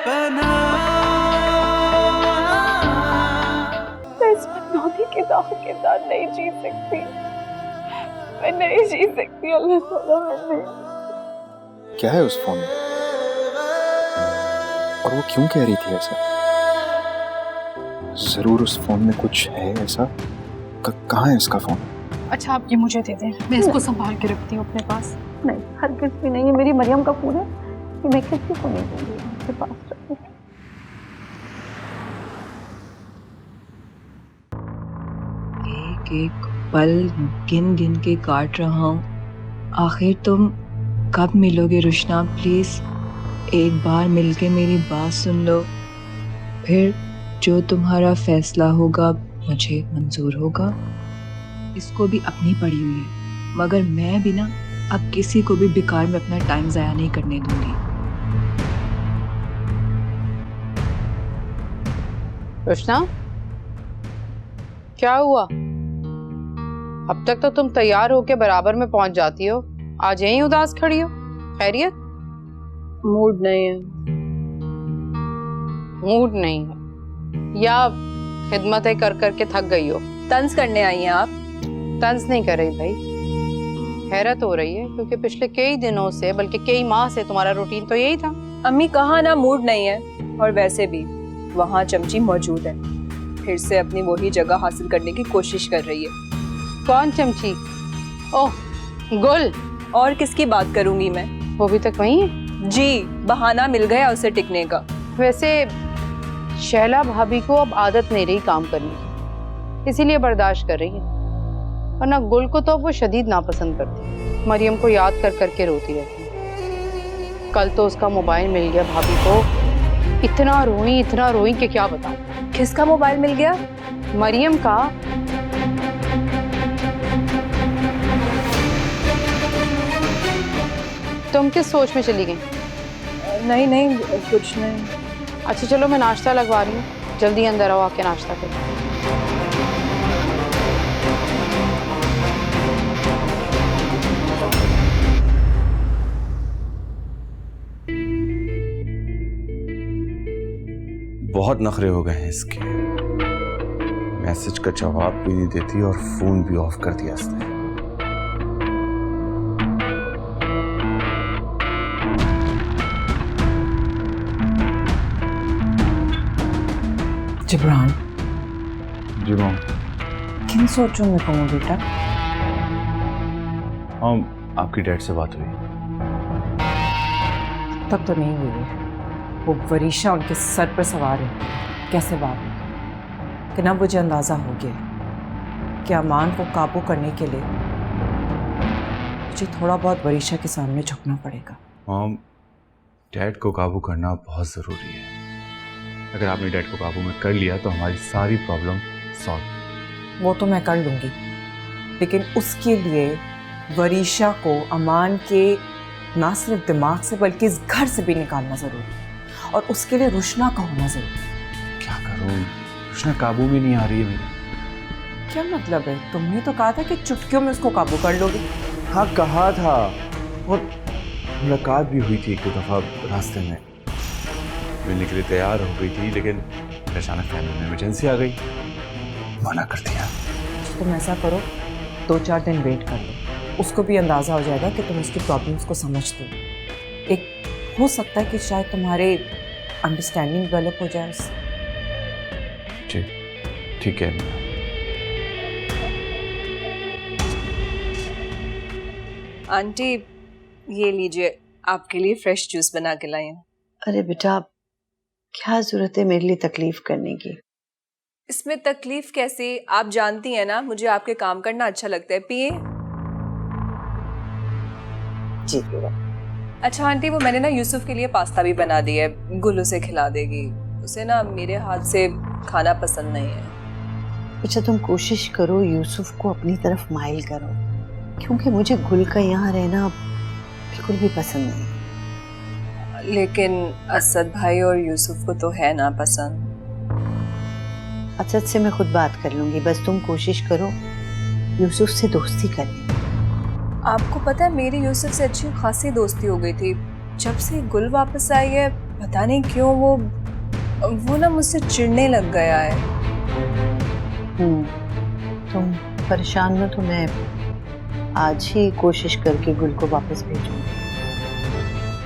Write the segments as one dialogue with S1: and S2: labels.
S1: बना।
S2: मैं इस बदनामी के दाग के साथ नहीं जी सकती, मैं नहीं जी सकती अल्लाह ताला। मैं
S3: क्या है उस फोन में और वो क्यों कह रही थी ऐसा? जरूर उस फोन में कुछ है ऐसा। कहाँ है इसका फोन?
S2: अच्छा आप ये मुझे दे दें, मैं इसको संभाल के रखती हूँ अपने पास। नहीं, हरगिज़ भी नहीं, ये मेरी मरियम का फोन है, कि मैं किसी को नहीं दूंगी, अपने पास रखूंगी।
S4: एक एक पल गिन गिन के काट रहा हूँ। आखिर तुम कब मिलोगे रुशना? प्लीज एक बार मिलके मेरी बात सुन लो, फिर जो तुम्हारा फैसला होगा मुझे मंजूर होगा। इसको भी अपनी पड़ी हुई है, मगर मैं भी ना अब किसी को भी बेकार में अपना टाइम जाया नहीं करने दूंगी।
S5: रुशना, क्या हुआ? अब तक तो तुम तैयार होके बराबर में पहुंच जाती हो, आज यहीं उदास खड़ी हो। खैरियत?
S2: मूड नहीं है।
S5: मूड नहीं है या खिदमतें कर करके थक गई हो?
S2: तंज करने आई हैं आप?
S5: तंज नहीं कर रही भाई, हैरत हो रही है क्योंकि पिछले कई दिनों से, बल्कि कई माह से तुम्हारा रूटीन तो यही था।
S2: अम्मी कहा ना मूड नहीं है, और वैसे भी वहाँ चमची मौजूद है, फिर से अपनी वही जगह हासिल करने की कोशिश कर रही है।
S5: कौन चमची? ओह गुल।
S2: और किसकी बात करूंगी मैं?
S5: वो भी तक वही है
S2: जी, बहाना मिल गया उसे टिकने का।
S5: वैसे शैला भाभी को अब आदत नहीं रही काम करने की, इसीलिए बर्दाश्त कर रही है, वरना गुल को तो वो शदीद नापसंद करती, मरियम को याद कर करके रोती रहती है। कल तो उसका मोबाइल मिल गया भाभी को, इतना रोई कि क्या बताऊं।
S2: किसका मोबाइल मिल गया?
S5: मरियम का। तुम किस सोच में चली गई?
S2: नहीं कुछ नहीं।
S5: अच्छा चलो मैं नाश्ता लगवा रही हूँ, जल्दी अंदर आओ, आके नाश्ता करो।
S6: बहुत नखरे हो गए हैं इसके, मैसेज का जवाब भी नहीं देती और फोन भी ऑफ कर दिया इसने।
S4: जिब्रान,
S6: जी मॉम।
S4: किन सोचों में कहूँ बेटा?
S6: हाँ, आपकी डैड से बात हुई?
S7: तब तो नहीं हुई है, वो वरीशा उनके सर पर सवार है। कैसे बात हुई कि ना मुझे अंदाज़ा हो गया कि अमान को काबू करने के लिए मुझे थोड़ा बहुत वरीशा के सामने झुकना पड़ेगा।
S6: मॉम, डैड को काबू करना बहुत ज़रूरी है। अगर आपने डैड को काबू में कर लिया तो हमारी सारी प्रॉब्लम सॉल्व।
S7: वो तो मैं कर लूँगी, लेकिन उसके लिए वरीशा को अमान के ना सिर्फ दिमाग से बल्कि इस घर से भी निकालना ज़रूरी है, और उसके लिए रुशना का होना ज़रूरी।
S6: क्या करूँ, रुशना काबू में नहीं आ रही है मेरे।
S7: क्या मतलब है? तुमने तो कहा था कि चुटकियों में उसको काबू कर लोगे।
S6: हाँ कहा था, और मुलाकात भी हुई थी एक दो दफ़ा रास्ते में, मिलने के लिए तैयार हो गई थी, लेकिन अचानक फैमिली में इमरजेंसी आ गई, मना कर दिया।
S7: तुम ऐसा करो, 2-4 दिन वेट कर लो, उसको भी अंदाज़ा हो जाएगा कि तुम उसकी प्रॉब्लम्स को समझते हो। एक हो सकता है कि शायद तुम्हारे अंडरस्टैंडिंग डेवलप हो जाए उससे।
S6: ठीक है।
S2: आंटी ये लीजिए, आपके लिए फ्रेश जूस बना के लाई हूँ।
S8: अरे बेटा, क्या जरूरत है मेरे लिए तकलीफ करने की?
S2: इसमें तकलीफ कैसी? आप जानती हैं ना मुझे आपके काम करना अच्छा लगता है। पिए।
S8: जी।
S2: अच्छा आंटी, वो मैंने ना यूसुफ के लिए पास्ता भी बना दिया है, गुल उसे खिला देगी। उसे ना मेरे हाथ से खाना पसंद नहीं है।
S8: अच्छा तुम कोशिश करो यूसुफ को अपनी तरफ माइल करो, क्योंकि मुझे गुल का यहाँ रहना बिल्कुल भी पसंद नहीं।
S2: लेकिन असद भाई और यूसुफ को तो है ना पसंद।
S8: असद से मैं खुद बात कर लूंगी, बस तुम कोशिश करो यूसुफ से दोस्ती करने।
S2: आपको पता है मेरी यूसुफ से अच्छी खासी दोस्ती हो गई थी। जब से गुल वापस आई है
S4: पता नहीं क्यों वो ना मुझसे चिढ़ने लग गया है।
S8: तुम परेशान हो तो मैं आज ही कोशिश करके गुल को वापस भेजूंगी।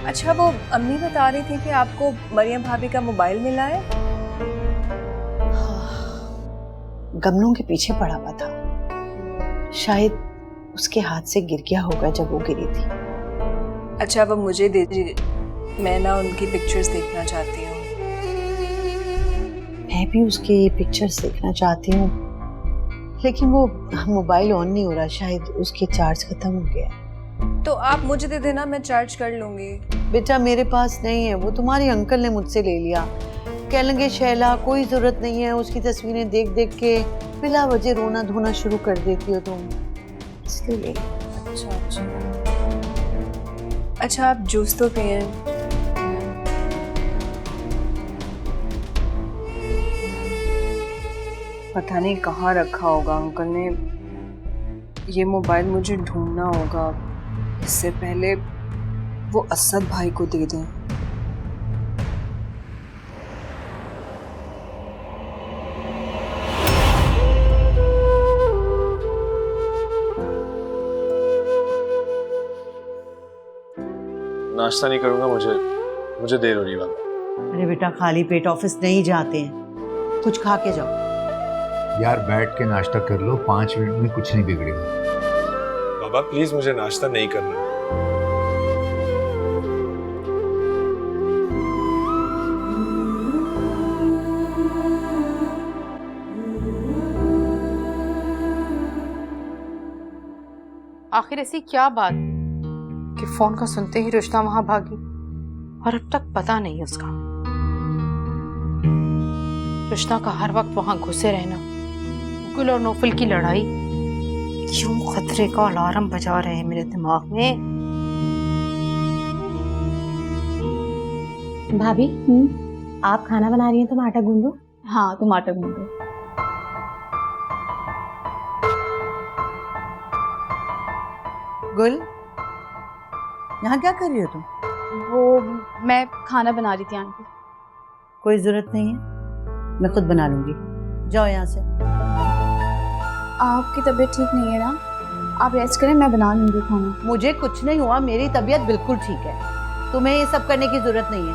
S4: अच्छा, वो अम्मी बता रही थी कि आपको मरियम भाभी का मोबाइल मिला है।
S8: गमलों के पीछे पड़ा हुआ था, शायद उसके हाथ से गिर गया होगा जब वो गिरी थी।
S4: अच्छा, वो मुझे दे दीजिए, मैं ना उनकी पिक्चर्स देखना चाहती हूँ।
S8: मैं भी उसकी पिक्चर्स देखना चाहती हूँ, लेकिन वो मोबाइल ऑन नहीं हो रहा, शायद उसके चार्ज खत्म हो गया।
S4: तो आप मुझे दे देना, मैं चार्ज कर लूंगी।
S8: बेटा मेरे पास नहीं है, वो तुम्हारे अंकल ने मुझसे ले लिया। कह लेंगे शैला कोई जरूरत नहीं है, उसकी तस्वीरें देख देख के बिला वजह रोना धोना शुरू कर देती हो तुम, इसलिए।
S4: अच्छा, आप जूस तो पिए। पता नहीं कहाँ रखा होगा अंकल ने। ये मोबाइल मुझे ढूंढना होगा, इससे पहले वो असद भाई को दे दें।
S3: नाश्ता नहीं करूंगा, मुझे देर हो रही है।
S8: अरे बेटा खाली पेट ऑफिस नहीं जाते हैं, कुछ खा के जाओ।
S1: यार बैठ के नाश्ता कर लो, 5 मिनट में कुछ नहीं बिगड़ेगा।
S3: बाबा प्लीज मुझे नाश्ता नहीं करना।
S5: आखिर ऐसी क्या बात कि फोन का सुनते ही रुश्ता वहां भागी और अब तक पता नहीं उसका। रुश्ता का हर वक्त वहां घुसे रहना, गुल और नौफल की लड़ाई क्यों खतरे का अलार्म बजा रहे हैं मेरे दिमाग में।
S9: भाभी आप खाना बना रही हैं तो मैं आटा गूंद दूं? हाँ तुम आटा गूंद दो।
S8: गुल यहाँ क्या कर रही हो तुम?
S9: वो मैं खाना बना रही थी आंटी।
S8: कोई जरूरत नहीं है, मैं खुद बना लूंगी, जाओ यहाँ से।
S9: आपकी तबीयत ठीक नहीं है ना, आप रेस्ट करें, मैं बना लूंगी खाना।
S8: मुझे कुछ नहीं हुआ, मेरी तबीयत बिल्कुल ठीक है, तुम्हें ये सब करने की जरूरत नहीं है।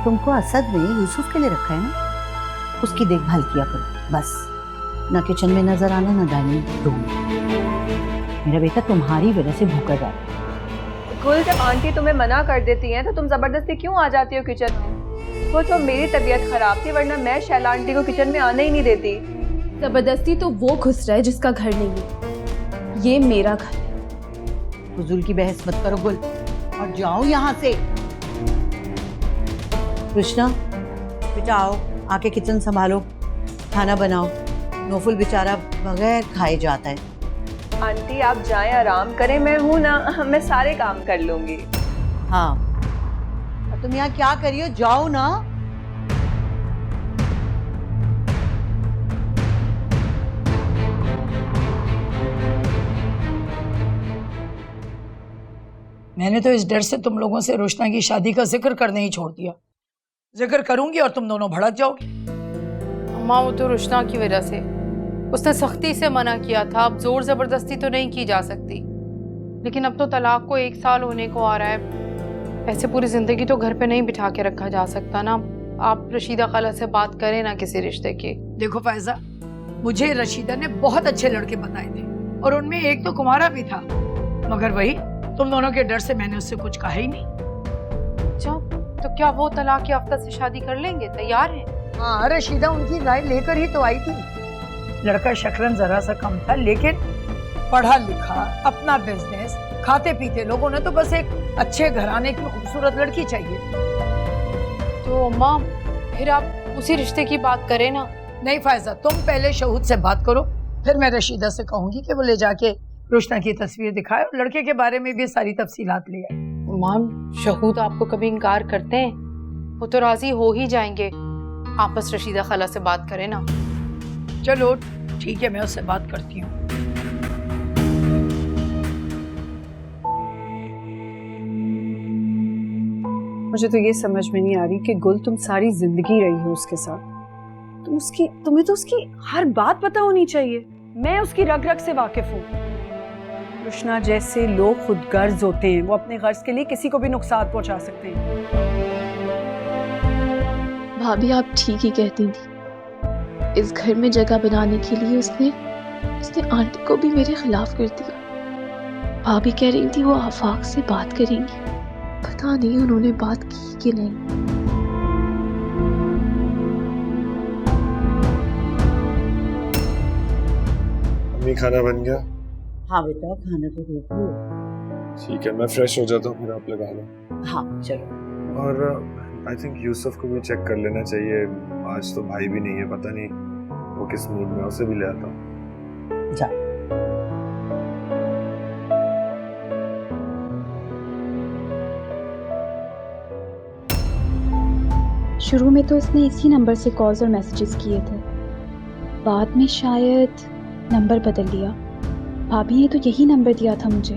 S8: तुमको असद ने यूसुफ के लिए रखा है ना, उसकी देखभाल किया करो बस। ना किचन में नजर आना, ना डाइनिंग रूम। मेरा बेटा तुम्हारी वजह से भूखा जाता है।
S10: गुल, जब आंटी तुम्हें मना कर देती हैं तो तुम जबरदस्ती क्यों आ जाती हो किचन में? वो तो मेरी तबीयत खराब थी, वरना मैं शैला आंटी को किचन में आने ही नहीं देती।
S9: जबरदस्ती तो वो घुस रहा है जिसका घर नहीं है, ये मेरा घर है।
S8: फजूल की बहस मत करो गुल, और जाओ यहाँ से। कृष्णा बेटा आओ, आके किचन संभालो, खाना बनाओ। नौफुल बेचारा बगैर खाए जाता है।
S10: आंटी आप जाएं, आराम करें, मैं हूं ना, मैं सारे काम कर लूंगी।
S8: हाँ, और तुम यहाँ क्या कर रही हो? जाओ ना।
S11: मैंने तो इस डर से तुम लोगों से रोशना की शादी का जिक्र करने ही छोड़ दिया। जिक्र करूंगी और तुम दोनों भड़क जाओगे।
S5: अम्मा वो तो रुश्ना की वजह से, उसने सख्ती से मना किया था, अब जोर जबरदस्ती तो नहीं की जा सकती। लेकिन अब तो तलाक को 1 साल होने को आ रहा है, ऐसे पूरी जिंदगी तो घर पे नहीं बिठा के रखा जा सकता ना। आप रशीदा खाला से बात करें ना किसी रिश्ते की।
S11: देखो फैजा, मुझे रशीदा ने बहुत अच्छे लड़के बताए थे और उनमें एक तो कुमारा भी था, मगर वही तुम दोनों के डर से मैंने उससे कुछ कहा ही नहीं।
S5: अच्छा, तो क्या वो तलाक याफ्ता से शादी कर लेंगे? तैयार हैं?
S11: हाँ, रशीदा उनकी राय लेकर ही तो आई थी। लड़का शक्लन जरा सा कम था, लेकिन पढ़ा लिखा, अपना बिजनेस, खाते पीते लोगों ने तो बस एक अच्छे घराने की खूबसूरत लड़की चाहिए।
S5: तो अम्मा फिर आप उसी रिश्ते की बात करें ना।
S11: नहीं फायजा, तुम पहले शहूद से बात करो, फिर मैं रशीदा से कहूंगी कि वो ले जाके रोशना की तस्वीर दिखाए और लड़के के बारे में भी सारी तफसीलात ले आए।
S5: माम, शहूद आपको कभी इनकार करते हैं? वो तो राजी हो ही जाएंगे। आप बस रशीदा खाला से बात करें ना।
S11: चलो ठीक है, मैं उससे बात करती हूँ।
S2: मुझे तो ये समझ में नहीं आ रही कि गुल तुम सारी जिंदगी रही हो उसके साथ, तुम्हें तो उसकी हर बात पता होनी चाहिए। मैं उसकी रग रग से वाकिफ हूँ। कृष्णा जैसे लोग खुद गर्ज होते हैं, वो अपने गर्ज के लिए किसी को भी नुकसान पहुंचा सकते हैं।
S9: भाभी आप ठीक ही कहती थी, इस घर में जगह बनाने के लिए उसने आंटी को भी मेरे खिलाफ कर दिया। भाभी कह रही थी वो आफाक से बात करेंगी, पता नहीं उन्होंने बात की कि नहीं।
S6: अम्मी खाना बन गया?
S8: हाँ बेटा, खाना तो रोक लो।
S6: ठीक है, मैं फ्रेश हो जाता हूँ, फिर आप लगा लो।
S8: हाँ चलो।
S6: और आई थिंक यूसुफ को भी चेक कर लेना चाहिए। आज तो भाई भी नहीं है, पता नहीं वो किस मूड में, उसे भी ले आता हूँ।
S8: जा।
S9: शुरू में तो उसने इसी नंबर से कॉल्स और मैसेजेस किए थे, बाद में शायद नंबर बदल लिया। भाभी ने तो यही नंबर दिया था मुझे।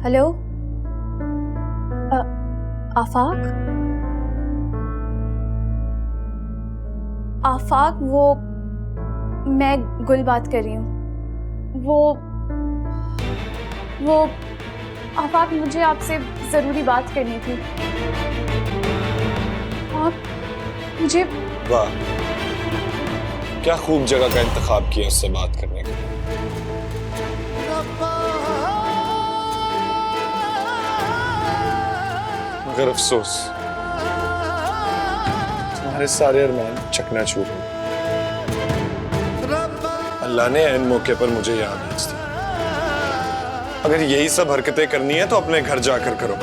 S9: हेलो आफाक? आफाक, वो मैं गुल बात कर रही हूँ। वो आफाक, मुझे आपसे ज़रूरी बात करनी थी। आप मुझे...
S6: वाह, क्या खूब जगह का इंतखाब किया उससे बात करने का। मगर अफसोस, तुम्हारे सारे अरमान चकनाचूर हो गए। अल्लाह ने ऐन मौके पर मुझे यहाँ भेज दिया। अगर यही सब हरकतें करनी है तो अपने घर जाकर करो,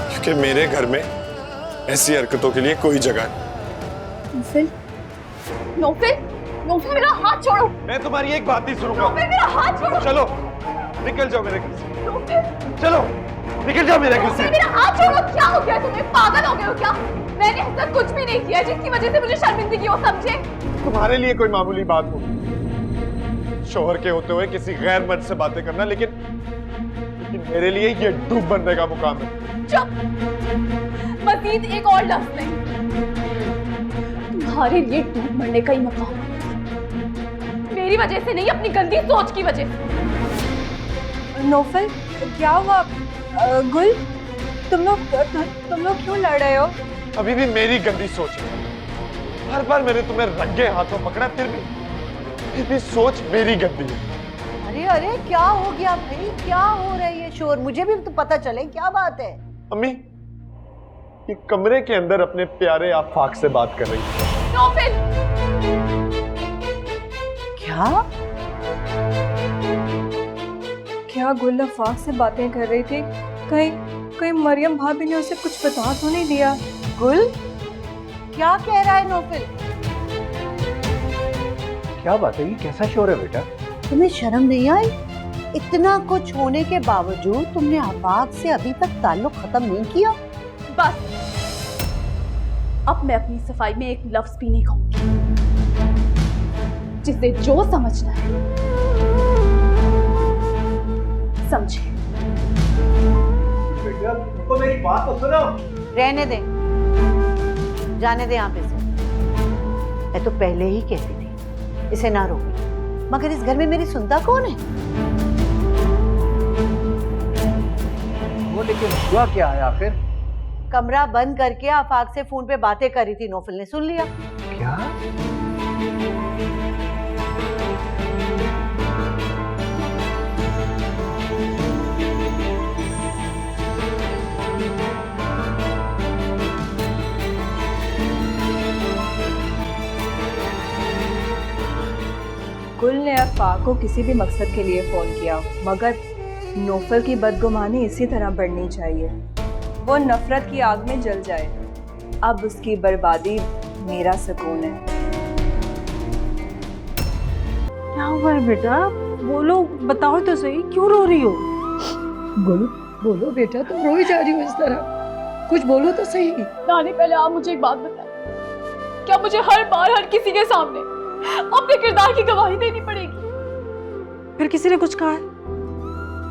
S6: क्योंकि मेरे घर में ऐसी हरकतों के लिए कोई जगह नहीं।
S9: नौफिल, नौफिल, नौफिल मेरा हाथ छोड़ो।
S6: मैं तुम्हारी एक बात नहीं सुनूंगा।
S9: नौफिल मेरा हाथ छोड़ो।
S6: चलो निकल जाओ मेरे घर से। नौफिल, चलो निकल जाओ मेरे घर से।
S9: मेरा हाथ छोड़ो। क्या हो गया तुम्हें? पागल हो गए हो क्या? मैंने ऐसा कुछ भी नहीं किया जिसकी वजह से मुझे शर्मिंदगी हो, समझे?
S6: तुम्हारे लिए कोई मामूली बात हो, शोहर के होते हुए किसी गैर मर्द से बातें करना, लेकिन मेरे लिए ये डूब बनने का मुकाम है।
S9: चुप, मजीद एक और लफ्ज नहीं। तुम्हारे लिए डूब मरने का ही मुकाम है, मेरी वजह से नहीं, अपनी गंदी सोच की वजह से।
S10: नौफल, क्या हुआ? गुल, तुम लोग क्यों लड़ रहे हो?
S6: अभी भी मेरी गंदी सोच है। हर बार मैंने तुम्हें रंगे हाथों पकड़ा, फिर भी सोच मेरी गंदी है।
S8: अरे अरे, क्या हो गया भाई? क्या हो रही है शोर? मुझे भी तो पता चले क्या बात है।
S6: अम्मी, ये कमरे के अंदर अपने प्यारे आफाक से बात कर रही है।
S9: नौफिल!
S10: क्या गुल आफाक से बातें कर रही थी? कहीं मरियम भाभी ने उसे कुछ बता तो नहीं दिया?
S8: गुल, क्या कह रहा है नौफिल?
S1: क्या बात है? ये कैसा शोर है बेटा?
S8: तुम्हें शर्म नहीं आई? इतना कुछ होने के बावजूद तुमने आफाक से अभी तक ताल्लुक खत्म नहीं किया?
S9: बस, अब मैं अपनी सफाई में एक लफ्ज भी नहीं कहूंगी। जिसे जो समझना है समझे।
S1: बेटा, तुमको मेरी बात तो सुनो।
S8: रहने दे, जाने दे यहाँ पे से। मैं तो पहले ही कहती थी इसे ना रोके, मगर इस घर में मेरी सुनता कौन है?
S1: वो लेकिन हुआ क्या है आखिर?
S8: कमरा बंद करके आफाक से फोन पे बातें कर रही थी, नौफल ने सुन लिया।
S1: क्या?
S10: गुल ने आफाक को किसी भी मकसद के लिए फोन किया, मगर नौफल की बदगुमानी इसी तरह बढ़नी चाहिए, वो नफरत की आग में जल जाए। अब उसकी बर्बादी मेरा सुकून है।
S2: क्या हुआ है बेटा? बोलो, बताओ तो सही, क्यों रो रही हो? बोलो बेटा, तुम रोई जा रही हो इस तरह, कुछ बोलो तो सही।
S9: नानी, पहले आप मुझे एक बात बताएं, क्या
S12: अब मुझे हर बार हर किसी के सामने अपने किरदार की गवाही देनी पड़ेगी।
S7: फिर किसी ने कुछ कहा है?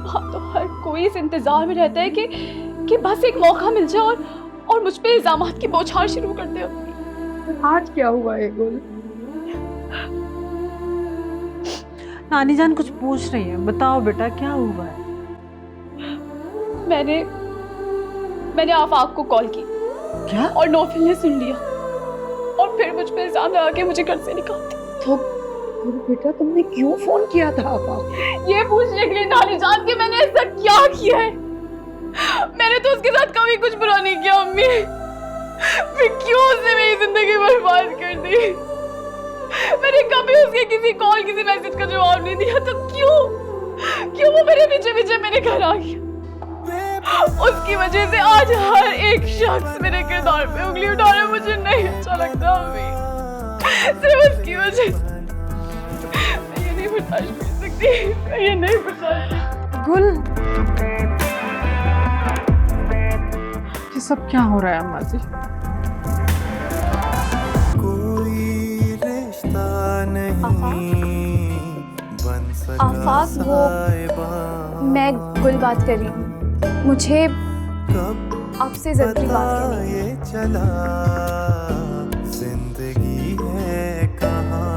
S12: हाँ, तो हर कोई इस इंतजार में रहता है कि बस एक मौका मिल जाए और मुझ पे इल्जामात की बौछार शुरू कर दे।
S11: आज क्या हुआ है गुल?
S7: नानी जान कुछ पूछ रही है, बताओ बेटा क्या हुआ है?
S12: मैंने आफाक को कॉल की।
S7: क्या?
S12: और नौफिल ने सुन लिया और फिर मुझ पे इल्जाम लगा के मुझे घर से निकाल दिया।
S11: तो बेटा तुमने क्यों फोन किया था आफाक?
S12: ये पूछने के लिए नानी जान के मैंने ऐसा क्या किया है। मैंने तो उसके साथ कभी कुछ बुरा नहीं किया अम्मी, फिर क्यों उसने मेरी जिंदगी बर्बाद कर दी। मैंने कभी उसके किसी कॉल किसी मैसेज का जवाब नहीं दिया, तो क्यों वो मेरे पीछे पीछे मेरे घर आ गया। उसकी वजह से आज हर एक शख्स मेरे किरदार पे उंगली उठा रहा है। मुझे नहीं अच्छा लगता अम्मी, सिर्फ उसकी वजह से। मैं ये नहीं बर्दाश्त कर सकती, मैं ये नहीं बर्दाश्त।
S7: गुल, ये सब क्या हो रहा है अम्मा जी?
S9: आफाक, वो मैं गुल बात कर रही हूँ। मुझे आपसे जरूरी बात करनी है।
S13: चला जिंदगी है कहाँ,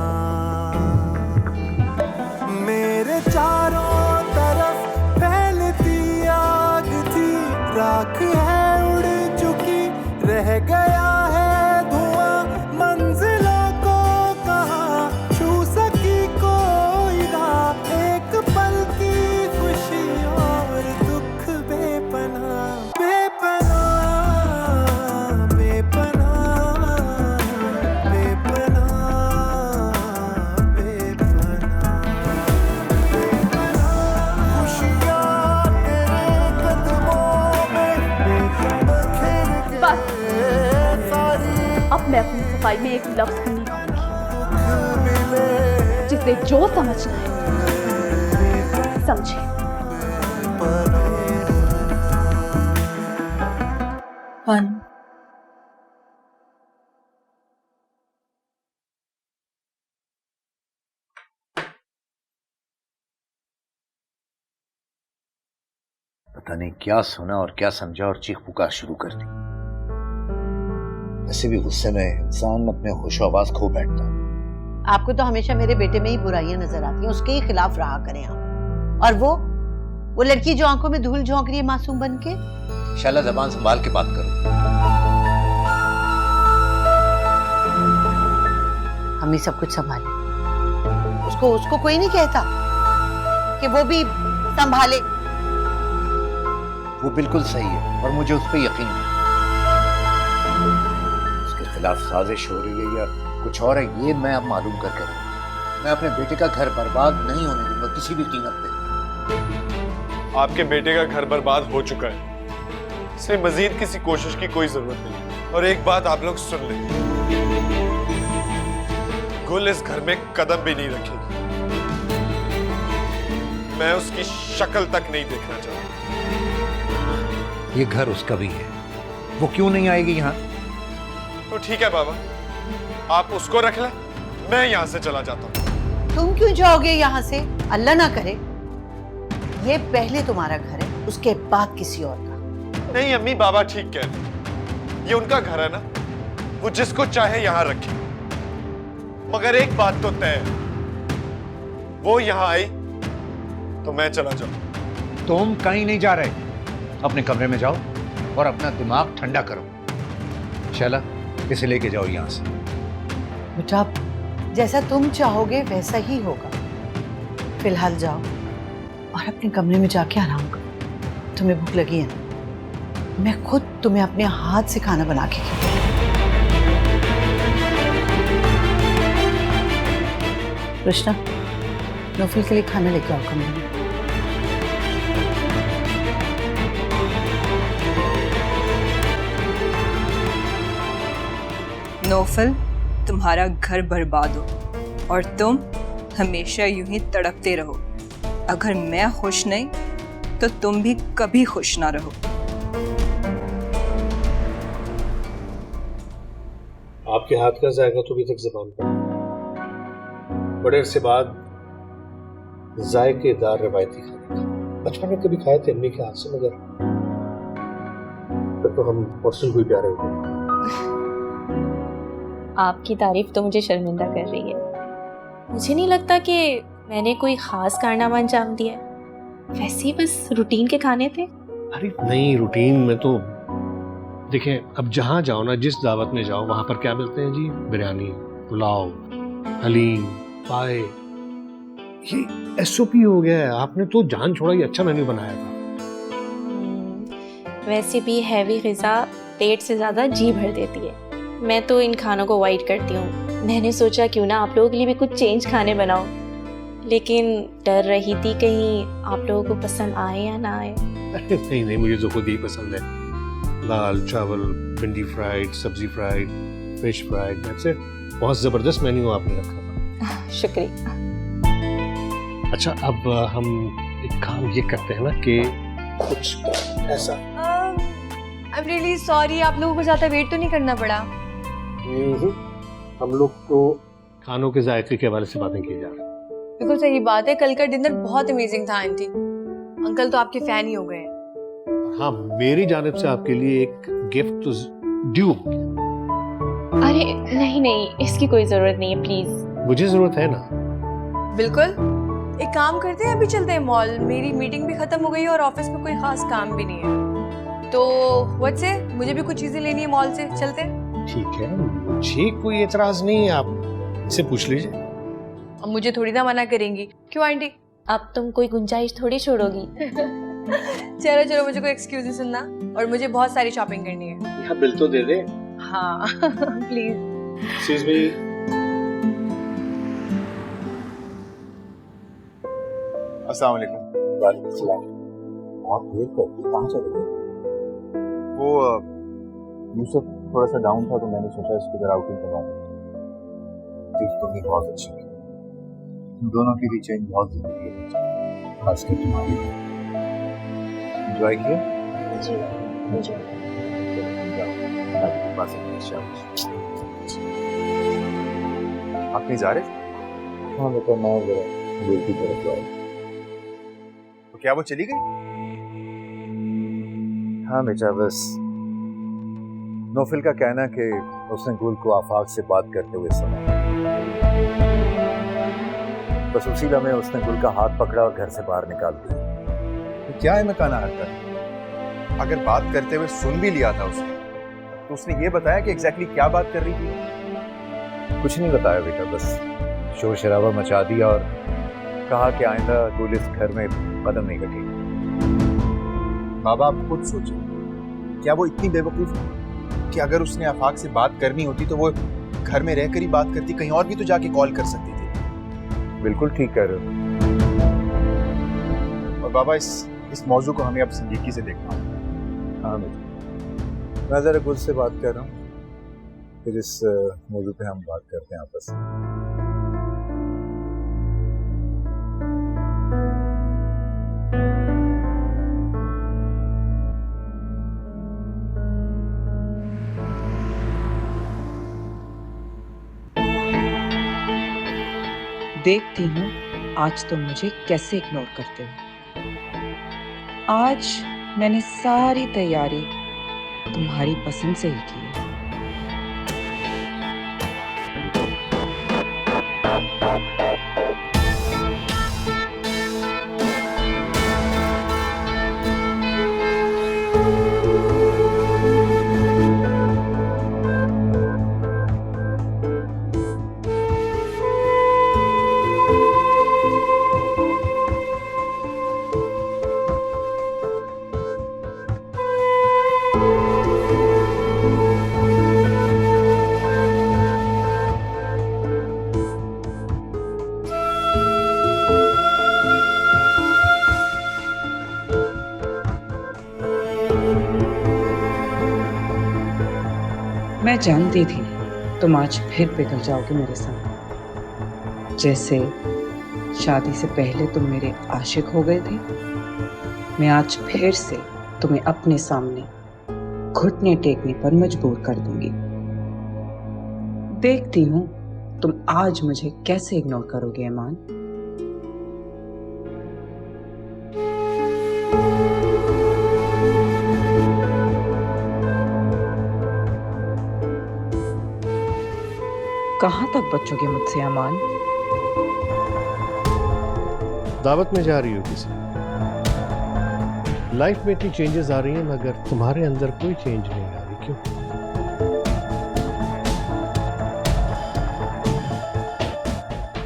S13: मेरे चारों तरफ फैलती आग थी, राख है उड़ चुकी, रह गया है धुआं, मंजिलों को कहाँ छू सकी कोई ना, एक पल की खुशी और दुख बेपनाह, बेपनाह, बेपनाह, बेपनाह, बेपनाह, खुशियाँ तेरे कदमों में बिखर के सारी।
S12: अब मैं अपनी सफाई में एक लफ्ज भी नहीं कहूंगी। जिसे जो समझना है समझे।
S1: पता नहीं क्या सुना और क्या समझा और चीख पुकार शुरू कर दी। वैसे भी गुस्से में इंसान अपने होशो आवाज खो बैठता है।
S8: आपको तो हमेशा मेरे बेटे में ही बुराइयां नजर आती हैं, उसके ही खिलाफ रहा करें आप। और वो लड़की जो आंखों में धूल झोंक रही है मासूम बन के।
S1: शाला जबान संभाल के बात करो।
S8: हम ही सब कुछ संभाले, उसको कोई नहीं कहता कि वो भी संभाले।
S1: वो बिल्कुल सही है और मुझे उस पर यकीन है। उसके खिलाफ साजिश हो रही है या कुछ और है, ये मैं अब मालूम करके रहूंगा। मैं अपने बेटे का घर बर्बाद नहीं होने दूंगा किसी भी कीमत पे।
S14: आपके बेटे का घर बर्बाद हो चुका है, इसलिए मजीद किसी कोशिश की कोई जरूरत नहीं। और एक बात आप लोग सुन लें, गुल इस घर में कदम भी नहीं रखेगी। मैं उसकी शक्ल तक नहीं देखना चाहता।
S1: ये घर उसका भी है, वो क्यों नहीं आएगी यहाँ?
S14: तो ठीक है बाबा, आप उसको रख लें, मैं यहाँ से चला जाता हूँ।
S8: तुम क्यों जाओगे यहाँ से? अल्लाह ना करे, ये पहले तुम्हारा घर है, उसके बाद किसी और का।
S14: नहीं अम्मी, बाबा ठीक कह रहे, ये उनका घर है ना, वो जिसको चाहे यहाँ रखे। मगर एक बात तो तय है, वो यहाँ आई तो मैं चला जाऊं।
S1: तुम कहीं नहीं जा रहे, अपने कमरे में जाओ और अपना दिमाग ठंडा करो। शैला, इसे लेके जाओ यहाँ से।
S8: बेटा, जैसा तुम चाहोगे वैसा ही होगा। फिलहाल जाओ और अपने कमरे में जाके आराम करो। तुम्हें भूख लगी है ना? मैं खुद तुम्हें अपने हाथ से खाना बना के खिलाऊंगी। कृष्णा, नौफल के लिए खाना लेके आओ कमरे में।
S10: नौफल, तुम्हारा घर बर्बाद हो और तुम हमेशा यूं ही तड़पते रहो। अगर मैं खुश नहीं तो तुम भी कभी खुश ना रहो।
S15: आपके हाथ का जायका तो अभी तक जुबान पर है। बड़े अरसे बाद जायकेदार रवायती खाने का बचपन में कभी खाए थे अम्मी के हाथ से, मगर तब तो हम हॉस्टल को ही प्यारे हो गए।
S9: आपकी तारीफ तो मुझे शर्मिंदा कर रही है। मुझे नहीं लगता कि मैंने कोई खास कारनामा अंजाम दिया है, वैसे ही बस रूटीन के खाने थे।
S15: अरे नहीं, रूटीन में तो देखें, अब जहाँ जाओ ना, जिस दावत में जाओ वहाँ पर क्या मिलते हैं जी? बिरयानी, पुलाव, हलीम, पाए। ये एसओपी हो गया है। आपने तो जान छोड़ा, ये अच्छा मेन्यू बनाया था।
S9: वैसे भी हैवी ग़िज़ा पेट से ज़्यादा जी भर देती है। मैं तो इन खानों को अवॉइड करती हूँ। मैंने सोचा क्यों ना आप लोगों के लिए भी कुछ चेंज खाने बनाओ, लेकिन डर रही थी कहीं आप लोगों को पसंद आए या ना आए।
S15: नहीं नहीं, मुझे तो खुद ही पसंद है। दाल चावल, भिंडी फ्राइड, सब्जी फ्राइड, फिश फ्राइड, ऐसे बहुत ज़बरदस्त मेन्यू आपने रखा था।
S9: शुक्रिया।
S15: अच्छा, अब हम एक काम ये करते हैं ना कि कुछ ऐसा।
S10: आई एम रियली सॉरी, आप लोगों को ज़्यादा वेट तो नहीं करना पड़ा?
S15: हम लोग तो खानों के जायके के हवाले से बातें की जा रहे हैं।
S10: बिल्कुल सही बात है, कल का डिनर बहुत अमेजिंग था आंटी। अंकल तो आपके फैन ही हो गए हैं।
S15: हाँ, मेरी जानिब से आपके लिए एक गिफ्ट तो ड्यू।
S9: अरे नहीं नहीं, इसकी कोई जरूरत नहीं है, प्लीज।
S15: मुझे जरूरत है ना।
S10: बिल्कुल, एक काम करते हैं, अभी चलते हैं मॉल। मेरी मीटिंग भी खत्म हो गई है और ऑफिस में कोई खास काम भी नहीं है, तो व्हाट से मुझे भी कुछ चीजें लेनी है मॉल से, चलते हैं।
S15: ठीक है, मुझे कोई एतराज नहीं है, आप इससे पूछ लीजिए।
S10: अब मुझे थोड़ी ना मना करेंगी, क्यों आंटी?
S9: अब तुम कोई गुंजाइश थोड़ी छोड़ोगी।
S10: चलो चलो, मुझे कोई एक्सक्यूज नहीं सुनना, और मुझे बहुत सारी शॉपिंग करनी है।
S15: यहाँ बिल तो दे दे।
S10: हाँ प्लीज।
S15: Excuse me.
S6: अस्सलाम वालेकुम।
S1: वालेकुम सलाम। बहुत देर कर दी, कहाँ चले गए?
S6: वो यूसुफ थोड़ा सा डाउन था, तो मैंने सोचा इसको जरा आउटिंग करवाऊं।
S1: टिप्स तो नहीं बहुत अच्छी है। तुम दोनों की भी चेंज बहुत जरूरी है, खासकर तुम्हारी। एंजॉय किया?
S9: जी एंजॉय।
S6: आप कहीं जा रहे थे?
S1: हाँ बेटा, मैं जरा दिल की तरफ आया।
S6: तो क्या वो चली गई?
S1: हाँ बेटा, बस नौफिल का कहना कि उसने गुल को आफाक से बात करते हुए सुना, बस उसी लम्हे उसने गुल का हाथ पकड़ा और घर से बाहर निकाल दिया।
S6: तो क्या है मकाना हरकत? अगर बात करते हुए सुन भी लिया था उसने, तो उसने ये बताया कि एग्जैक्टली क्या बात कर रही थी?
S1: कुछ नहीं बताया बेटा, बस शोर शराबा मचा दिया और कहा कि आइंदा गुल इस घर में कदम नहीं रखेगी।
S6: बाबा, आप खुद सोचिए, क्या वो इतनी बेवकूफ है कि अगर उसने आफाक से बात करनी होती तो वो घर में रहकर ही बात करती, कहीं और भी तो जाके कॉल कर सकती थी।
S1: बिल्कुल ठीक कह रहे हो।
S6: और बाबा, इस मौजू को हमें अब संजीदगी से देखना होगा।
S1: हाँ बेटा, मैं जरा गुल से बात कर रहा हूँ, फिर इस मौजू पे हम बात करते हैं आपस में।
S7: देखती हूँ आज तुम मुझे कैसे इग्नोर करते हो। आज मैंने सारी तैयारी तुम्हारी पसंद से ही की है। मैं जानती थी तुम आज फिर पिघल जाओगे मेरे साथ। जैसे शादी से पहले तुम मेरे आशिक हो गए थे, मैं आज फिर से तुम्हें अपने सामने घुटने टेकने पर मजबूर कर दूंगी। देखती हूँ तुम आज मुझे कैसे इग्नोर करोगे ईमान। कहाँ तक बचोगे मुझसे अमान?
S15: दावत में जा रही हो किसी, लाइफ में इतनी चेंजेस आ रही हैं मगर तुम्हारे अंदर कोई चेंज नहीं आ रही, क्यों?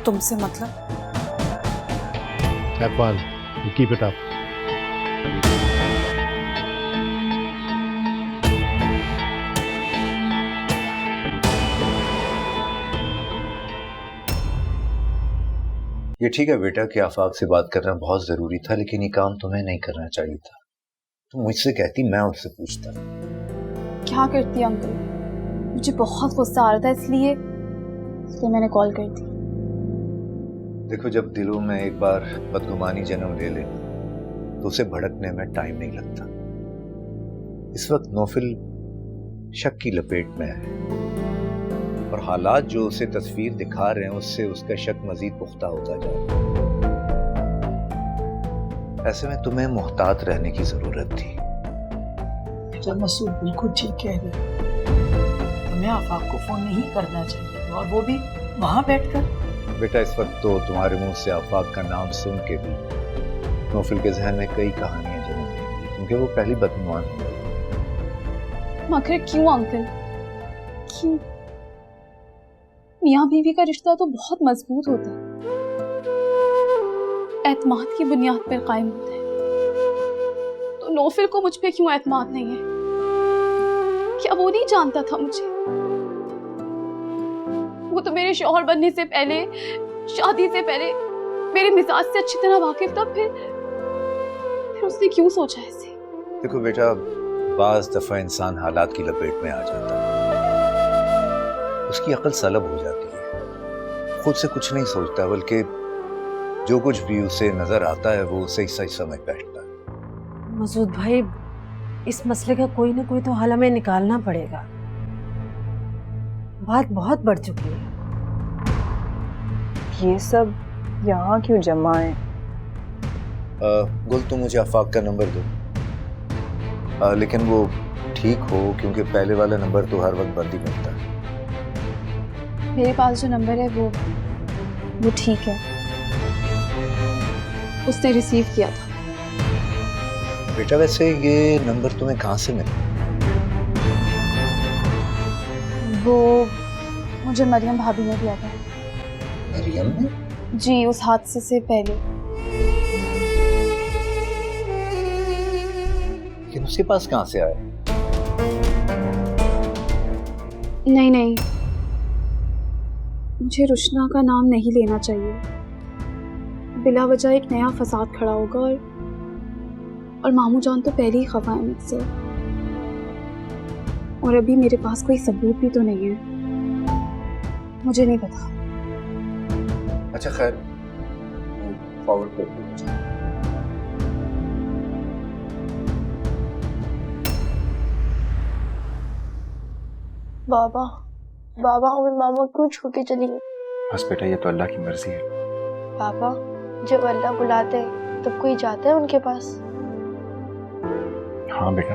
S7: तुमसे मतलब?
S15: Akmal, you keep it up.
S1: ये ठीक है बेटा कि आफाक से बात करना बहुत जरूरी था, लेकिन ये काम तुम्हें नहीं करना चाहिए था। तुम मुझसे कहती, मैं उससे पूछता।
S12: क्या करती अंकल, मुझे बहुत गुस्सा आ रहा था इसलिए मैंने कॉल कर दी।
S1: देखो, जब दिलों में एक बार बदगुमानी जन्म ले ले तो उसे भड़कने में टाइम नहीं लगता। इस वक्त नौफिल शक की लपेट में है और हालात जो उसे तस्वीर दिखा रहे हैं उससे उसका शक मजीद पुख्ता होता जा रहा है। ऐसे में तुम्हें मुहतात रहने की जरूरत थी।
S11: जब मसूद बिल्कुल ठीक कह रही, तुम्हें आफाक को फोन नहीं करना चाहिए और वो भी वहां बैठकर।
S1: बेटा, इस वक्त तो तुम्हारे मुंह से आफाक का नाम सुन के भी नौफिल के जहन में कई कहानियां जन्म लेंगी, क्योंकि वो पहली बदगुमान है।
S12: मगर क्यों अंकल, क्यों? मियाँ बीवी का रिश्ता तो बहुत मजबूत होता है, एतमाद की बुनियाद पर कायम होता है। तो नौफिल को मुझ पे क्यों एतमाद नहीं है? क्या वो नहीं जानता था मुझे? वो तो मेरे शौहर बनने से पहले, शादी से पहले मेरे मिजाज से अच्छी तरह वाकिफ था। फिर उसने क्यों सोचा ऐसे?
S1: देखो बेटा, बाज दफा इंसान हालात की लपेट में आ जाता है, उसकी अकल सलब हो जाती है, खुद से कुछ नहीं सोचता, बल्कि जो कुछ भी उसे नजर आता है वो उसे सही समझ बैठता है।
S16: मसूद भाई, इस मसले का कोई ना कोई तो हल हमें निकालना पड़ेगा। बात बहुत बढ़ चुकी है।
S10: ये सब यहाँ क्यों जमा है?
S1: गुल, तुम मुझे आफाक का नंबर दो, लेकिन वो ठीक हो, क्योंकि पहले वाला नंबर तो हर वक्त बंद ही मिलता है।
S12: मेरे पास जो नंबर है वो ठीक है, उसने रिसीव किया था।
S1: बेटा, वैसे ये नंबर तुम्हें कहाँ से मिला?
S12: वो मुझे मरियम भाभी ने दिया था।
S1: मरियम ने?
S12: जी, उस हादसे से पहले।
S1: लेकिन उसके पास कहाँ से आया?
S12: नहीं, मुझे रुशना का नाम नहीं लेना चाहिए। बिला वजह एक नया फसाद खड़ा होगा और मामू जान तो पहले ही खफा है मुझसे, और अभी मेरे पास कोई सबूत भी तो नहीं है। मुझे नहीं पता।
S1: अच्छा खैर, फॉरवर्ड कर दो।
S9: बाबा हमें मामा क्यों छोड़ के चली गई?
S3: बस बेटा, ये तो अल्लाह की मर्जी है।
S9: पापा, जब अल्लाह बुलाते हैं तब कोई जाता है उनके पास?
S3: हाँ बेटा,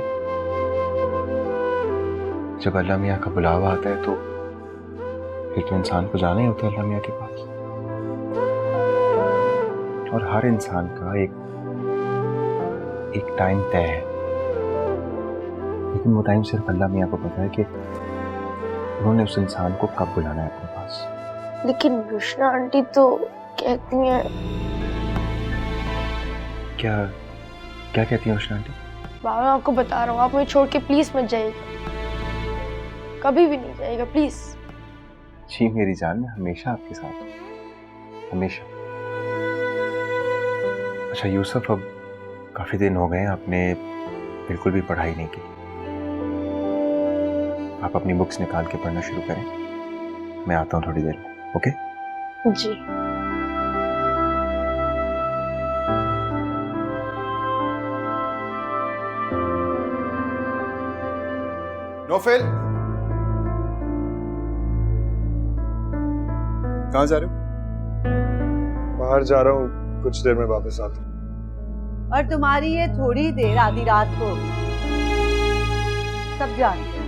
S3: जब अल्लाह मियाँ का बुलावा आता है तो फिर तो इंसान को जाना ही होता है अल्लाह मियाँ के पास। और हर इंसान का एक टाइम तय है, लेकिन वो टाइम सिर्फ अल्लाह मियाँ को पता है कि उन्होंने उस इंसान को कब बुलाना है अपने पास।
S9: लेकिन रुशना आंटी तो कहती हैं। क्या
S3: कहती हैं रुशना आंटी?
S9: बाबा, मैं आपको बता रहा हूँ, आप मुझे छोड़ के प्लीज मत जाइएगा, कभी भी नहीं जाइएगा प्लीज।
S3: जी मेरी जान, मैं हमेशा आपके साथ हूँ, हमेशा। अच्छा यूसुफ, अब काफी दिन हो गए आपने बिल्कुल भी पढ़ाई नहीं की। आप अपनी बुक्स निकाल के पढ़ना शुरू करें, मैं आता हूँ थोड़ी देर में। ओके
S9: जी।
S14: नौफिल,
S6: कहाँ जा रहे हो?
S14: बाहर जा रहा हूँ, कुछ देर में वापस आता हूँ।
S8: और तुम्हारी ये थोड़ी देर आधी रात को सब जानते हो।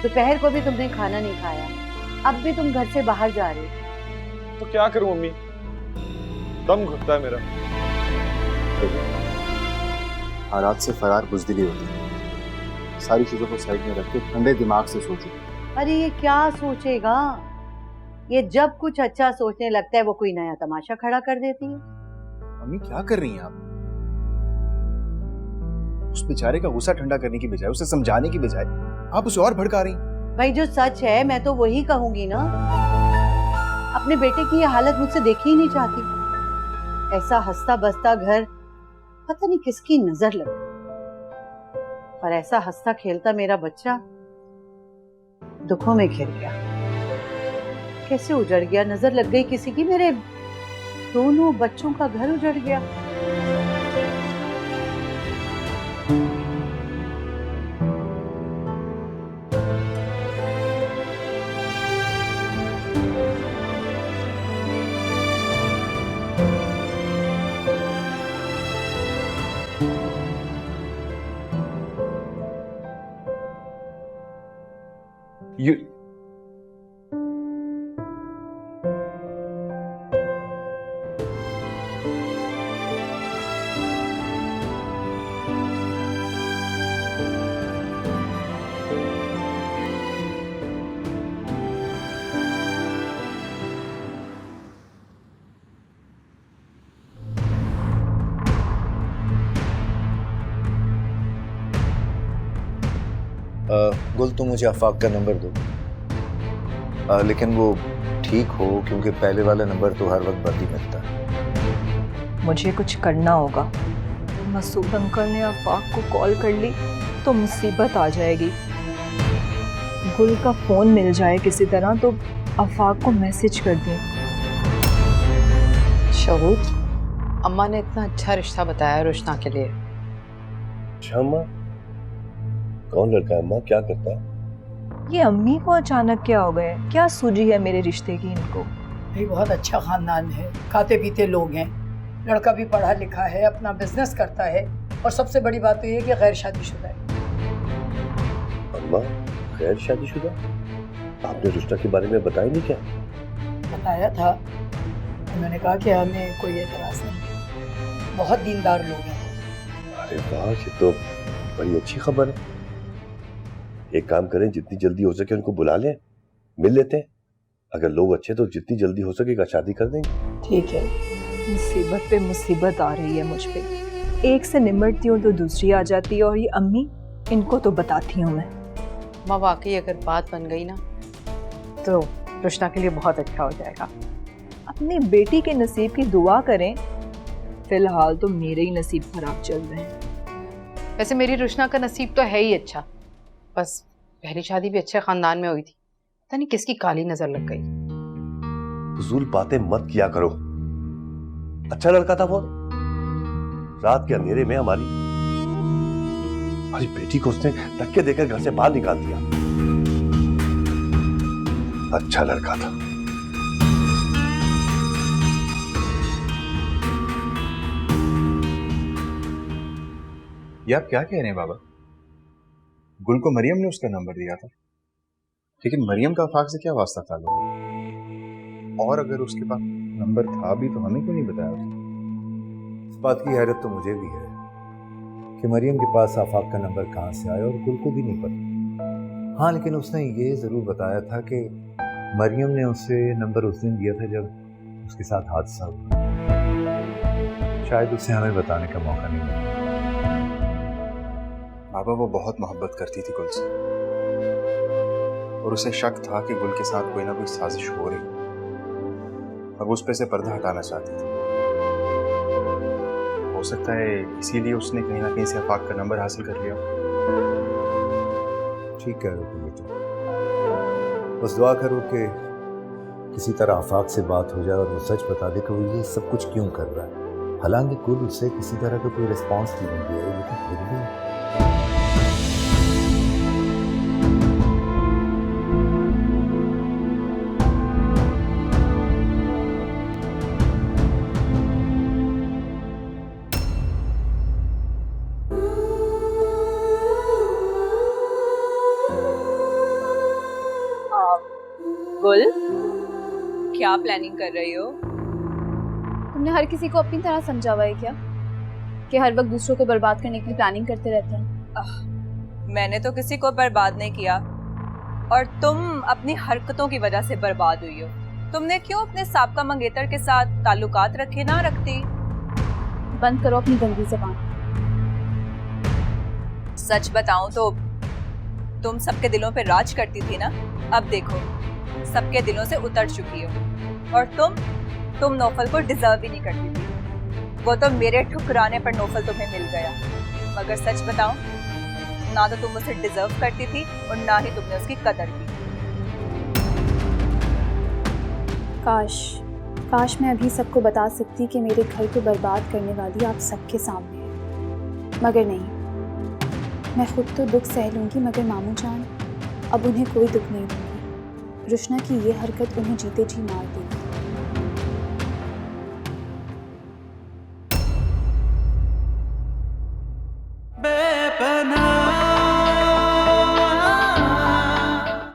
S8: दोपहर को भी तुमने खाना नहीं खाया, अब भी तुम घर से बाहर जा रहे हो।
S14: तो क्या करूं मम्मी, दम घुटता है मेरा।
S3: हालात से फरार बुज़दिली होती है। सारी चीजों को साइड में रख के ठंडे दिमाग से सोचो।
S8: अरे ये क्या सोचेगा, ये जब कुछ अच्छा सोचने लगता है वो कोई नया तमाशा खड़ा कर देती है।
S3: मम्मी क्या कर रही हैं आप? उस बेचारे का गुस्सा ठंडा करने की बजाय, उसे समझाने की बजाय आप उसे और भड़का रही हैं।
S8: भाई जो सच है मैं तो वही कहूंगी ना। अपने बेटे की ये हालत मुझसे देखी ही नहीं चाहती। ऐसा हंसता बसता घर पता नहीं किसकी नजर लग गई, और ऐसा हंसता खेलता मेरा बच्चा दुखों में घिर गया। कैसे उजड़ गया, नजर लग गई किसी की, मेरे दोनों बच्चों का घर उजड़ गया।
S6: You...
S1: गुल तुम मुझे आफाक का नंबर दो, लेकिन वो ठीक हो, क्योंकि पहले वाला नंबर तो हर वक्त बंद ही मिलता है।
S4: मुझे कुछ करना होगा। मसूद अंकल ने आफाक को कॉल कर ली तो मुसीबत आ जाएगी। गुल का फोन मिल जाए किसी तरह तो आफाक को मैसेज कर दूं।
S5: शहूद, अम्मा ने इतना अच्छा रिश्ता बताया रुशना के लिए।
S14: अम्मा, कौन लड़का है अम्मा, क्या करता है?
S4: ये अम्मी को अचानक क्या हो गए? क्या सूझी है मेरे रिश्ते की इनको?
S11: भाई बहुत अच्छा खानदान है, खाते पीते लोग हैं, लड़का भी पढ़ा लिखा है, अपना बिजनेस करता है, और सबसे बड़ी बात तो ये कि गैर शादीशुदा है।
S14: अम्मा, गैर शादीशुदा? आपने रुश्ता के बारे में बताया नहीं क्या?
S11: बताया था, उन्होंने कहा कि हमें कोई एतराज नहीं, बहुत दीनदार लोग हैं।
S14: अरे वाह, ये तो बड़ी अच्छी खबर है। एक काम करें, जितनी जल्दी हो सके उनको बुला लें, मिल लेते हैं। अगर लोग अच्छे तो जितनी जल्दी हो सकेगा शादी कर देंगे।
S4: ठीक है। मुसीबत पे मुसीबत आ रही है मुझ पे। एक से निमटती हूँ तो दूसरी आ जाती है, और ये अम्मी, इनको तो बताती हूँ मैं।
S5: माँ वाकई अगर बात बन गई ना तो रुशना के लिए बहुत अच्छा हो जाएगा।
S4: अपनी बेटी के नसीब की दुआ करें। फिलहाल तो मेरे ही नसीब खराब चल रहे हैं।
S5: वैसे मेरी रुशना का नसीब तो है ही अच्छा, बस पहली शादी भी अच्छे खानदान में हुई थी, पता नहीं किसकी काली नजर लग गई।
S14: फजूल बातें मत किया करो। अच्छा लड़का था वो, रात के अंधेरे में हमारी बेटी को उसने धक्के देकर घर से बाहर निकाल दिया। अच्छा लड़का था।
S3: ये आप क्या कह रहे हैं बाबा? गुल को मरियम ने उसका नंबर दिया था, लेकिन मरियम का आफाक से क्या वास्ता था लोगों? और अगर उसके पास नंबर था भी तो हमें क्यों नहीं बताया उसने?
S1: इस बात की हैरत तो मुझे भी है कि मरियम के पास आफाक का नंबर कहाँ से आया, और गुल को भी नहीं पता। हाँ, लेकिन उसने ये ज़रूर बताया था कि मरियम ने उसे नंबर उस दिन दिया था जब उसके साथ हादसा हुआ। शायद उसे हमें बताने का मौका नहीं मिला।
S3: बाबा, वो बहुत मोहब्बत करती थी गुल से, और उसे शक था कि गुल के साथ कोई ना कोई साजिश हो रही, और वो उस पे से पर्दा हटाना चाहती थी। हो सकता है इसीलिए उसने कहीं ना कहीं से आफाक का नंबर हासिल कर लिया।
S1: ठीक कह रहे हो बेटा, बस दुआ करो कि किसी तरह आफाक से बात हो जाए और वो सच बता दे कि वो ये सब कुछ क्यों कर रहा है। हालांकि गुल उससे किसी तरह का कोई रिस्पॉन्स नहीं दे रही, लेकिन फिर भी
S10: गुल, क्या प्लानिंग कर रही हो?
S12: तुमने हर किसी को अपनी तरह समझा हुआ है क्या कि हर वक्त दूसरों को बर्बाद करने की लिए प्लानिंग करते रहते हैं?
S10: मैंने तो किसी को बर्बाद नहीं किया, और तुम अपनी हरकतों की वजह से बर्बाद हुई हो। तुमने क्यों अपने साबका मंगेतर के साथ ताल्लुकात रखे ना रखती?
S12: बंद करो अपनी गंदी ज़बान।
S10: सच बताऊं तो तुम सबके दिलों पे राज करती थी ना, अब देखो सबके दिलों से उतर चुकी हो। और तुम नौफल को डिजर्व ही नहीं करती थी। वो तो मेरे ठुकराने पर नौफल तुम्हें मिल गया। मगर सच बताऊं, ना तो तुम उसे डिजर्व करती थी और ना ही तुमने उसकी कदर की।
S12: काश मैं अभी सबको बता सकती कि मेरे घर को बर्बाद करने वाली आप सबके सामने है, मगर नहीं। मैं खुद तो दुख सह लूँगी, मगर मामू जान अब उन्हें कोई दुख नहीं दूँगी। रुशना की ये हरकत उन्हें जीते जी मार देगी।